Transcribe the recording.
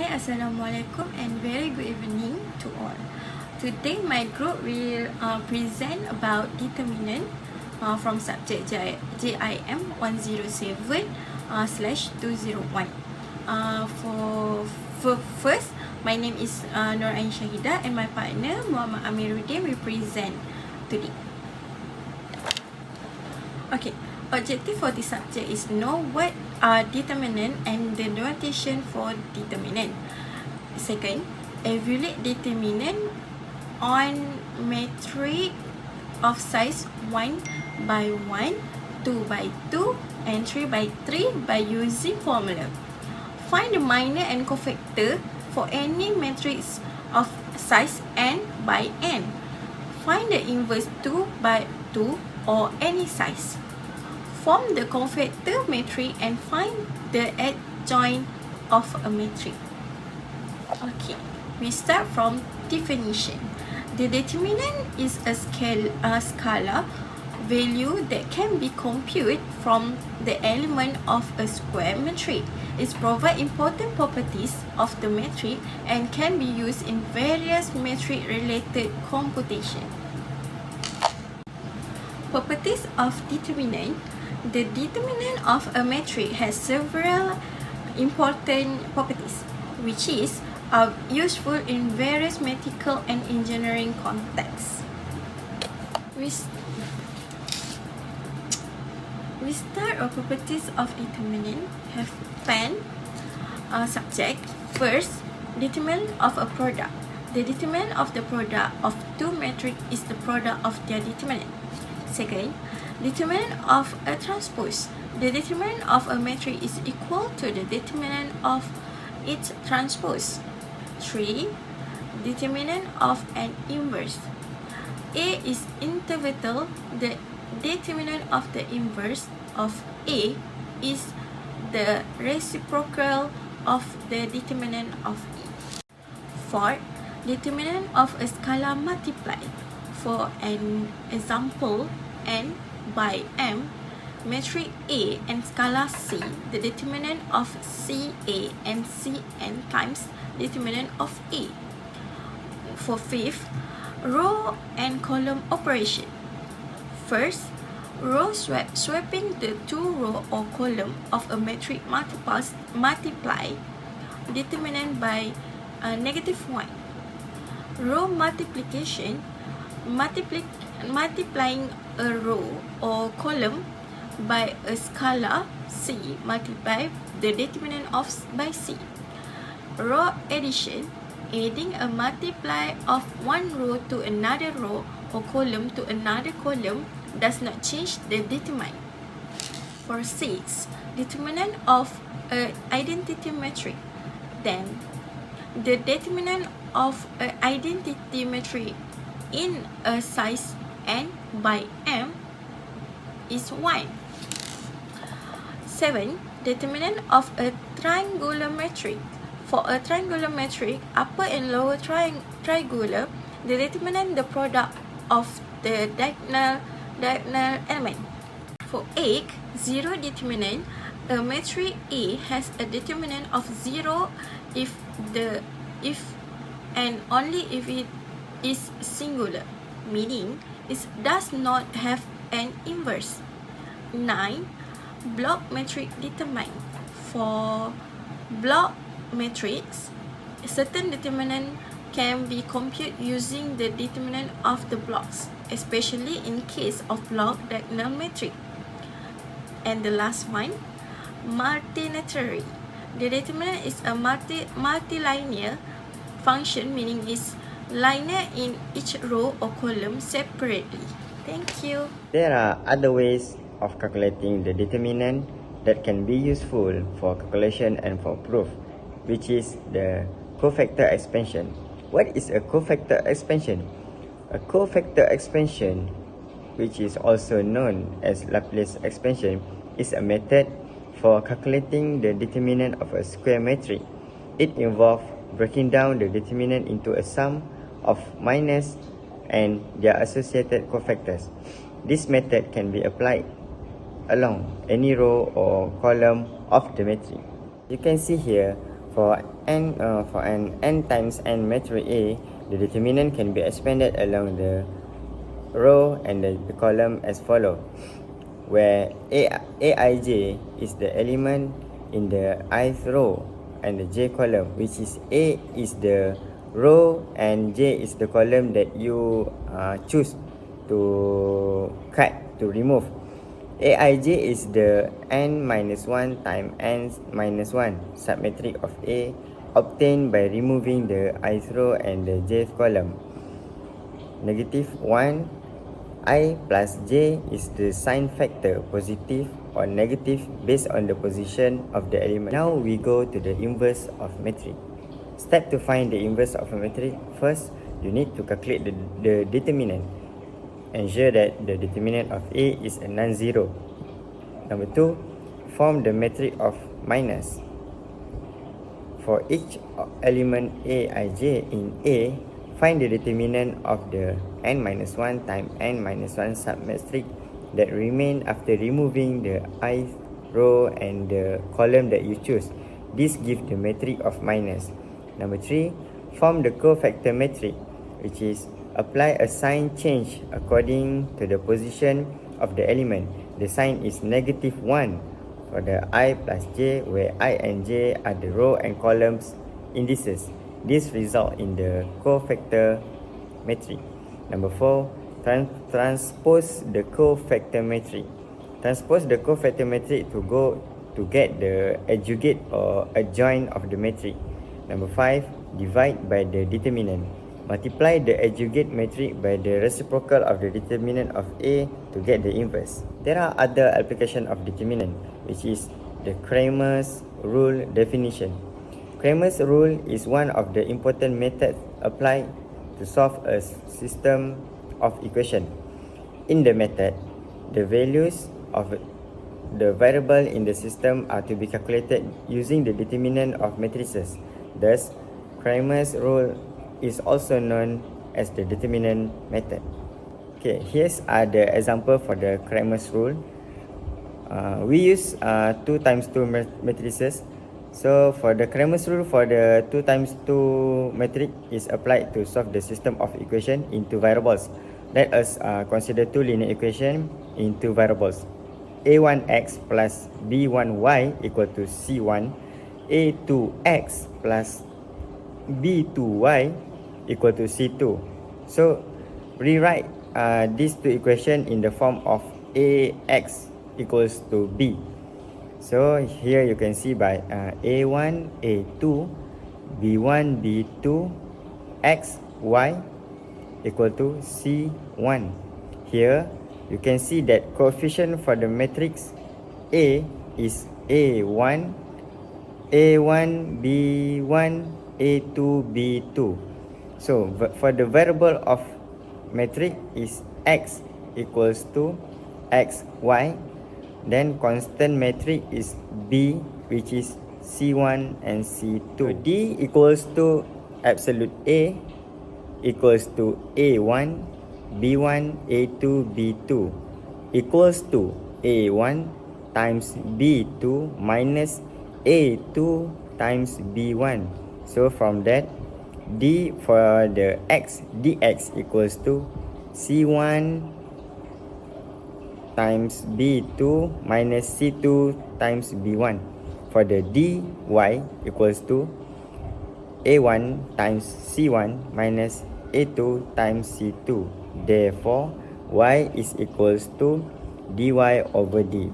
Hi, Assalamualaikum and very good evening to all. Today my group will present about determinant from subject JIM 107/201. For first, my name is Nur Ain Shahida and my partner Muhammad Amiruddin will present today. Okay, objective for this subject is know what are determinant and the notation for determinant. Second, evaluate determinant on matrix of size 1 by 1, 2 by 2, and 3 by 3 by using formula. Find the minor and cofactor for any matrix of size n by n. Find the inverse 2 by 2 or any size. Form the cofactor matrix and find the adjoint of a matrix. Okay, we start from definition. The determinant is a scalar value that can be computed from the element of a square matrix. It provides important properties of the matrix and can be used in various matrix-related computation. Properties of determinant. The determinant of a matrix has several important properties, which are useful in various mathematical and engineering contexts. We start our properties of determinant. Have 10 subject. First, determinant of a product. The determinant of the product of two matrices is the product of their determinant. Second, determinant of a transpose. The determinant of a matrix is equal to the determinant of its transpose. 3. Determinant of an inverse. A is interval. The determinant of the inverse of A is the reciprocal of the determinant of E. 4. Determinant of a scalar multiply. For an example, n by m, matrix A and scalar C, the determinant of CA and Cn times determinant of A. For fifth, row and column operation. First, row swapping the two row or column of a matrix multiply determinant by -1. Row multiplication, multiplying a row or column by a scalar C multiply the determinant of by C. Row addition, adding a multiply of one row to another row or column to another column does not change the determinant. For 6, determinant of an identity matrix. Then, the determinant of an identity matrix in a size n by m is 1. 7. Determinant of a triangular matrix. For a triangular matrix, upper and lower triangular, the determinant the product of the diagonal element. For 8, zero determinant, a matrix A has a determinant of 0 if and only if it is singular, meaning it does not have an inverse. 9. Block matrix determinant. For block matrix, certain determinant can be computed using the determinant of the blocks, especially in case of block diagonal matrix. And the last one, multilinear. The determinant is a multilinear function, meaning is linear in each row or column separately. Thank you. There are other ways of calculating the determinant that can be useful for calculation and for proof, which is the cofactor expansion. What is a cofactor expansion? A cofactor expansion, which is also known as Laplace expansion, is a method for calculating the determinant of a square matrix. It involves breaking down the determinant into a sum of minors and their associated cofactors. This method can be applied along any row or column of the matrix. You can see here For an n times n matrix A, the determinant can be expanded along the row and the column as follows, where Aij is the element in the ith row and the j column, which is A is the row and j is the column that you choose to cut, to remove. Aij is the n minus 1 times n minus 1 submatrix of A obtained by removing the ith row and the jth column. Negative 1 I plus j is the sign factor, positive or negative based on the position of the element. Now we go to the inverse of matrix. Step to find the inverse of a matrix. First, you need to calculate the determinant. Ensure that the determinant of A is a non-zero. Number 2, form the matrix of minus. For each element Aij in A, find the determinant of the n minus 1 times n minus 1 submatrix that remain after removing the ith row and the column that you choose. This gives the matrix of minus. Number 3, form the cofactor matrix, which is apply a sign change according to the position of the element. The sign is negative 1 for the I plus j, where I and j are the row and columns indices. This result in the cofactor matrix. Number 4, transpose the cofactor matrix. Transpose the cofactor matrix to get the adjugate or adjoint of the matrix. Number 5, divide by the determinant. Multiply the adjugate matrix by the reciprocal of the determinant of A to get the inverse. There are other applications of determinant, which is the Cramer's rule definition. Cramer's rule is one of the important methods applied to solve a system of equation. In the method, the values of the variable in the system are to be calculated using the determinant of matrices. Thus, Cramer's rule is also known as the determinant method. Okay, here's the example for the Cramer's rule. We use 2 times 2 matrices. So for the Cramer's rule for the 2 times 2 matrix is applied to solve the system of equation into variables. Let us consider 2 linear equations in 2 variables. A1x plus B1y equal to C1. A2x plus B2y equal to C2. So rewrite these 2 equations in the form of Ax equals to B. So here you can see by A1, A2, B1, B2, X, Y equal to C1. Here you can see that coefficient for the matrix A is A1, A1, B1, A2, B2. So for the variable of matrix is X equals to XY. Then constant matrix is B, which is C1 and C2. So D equals to absolute A equals to A1, B1, A2, B2 equals to A1 times B2 minus A2 times B1. So from that, D for the X, dx equals to C1 times B2 minus C2 times B1. For the dy equals to A1 times C1 minus A2 times C2. Therefore, y is equals to dy over d.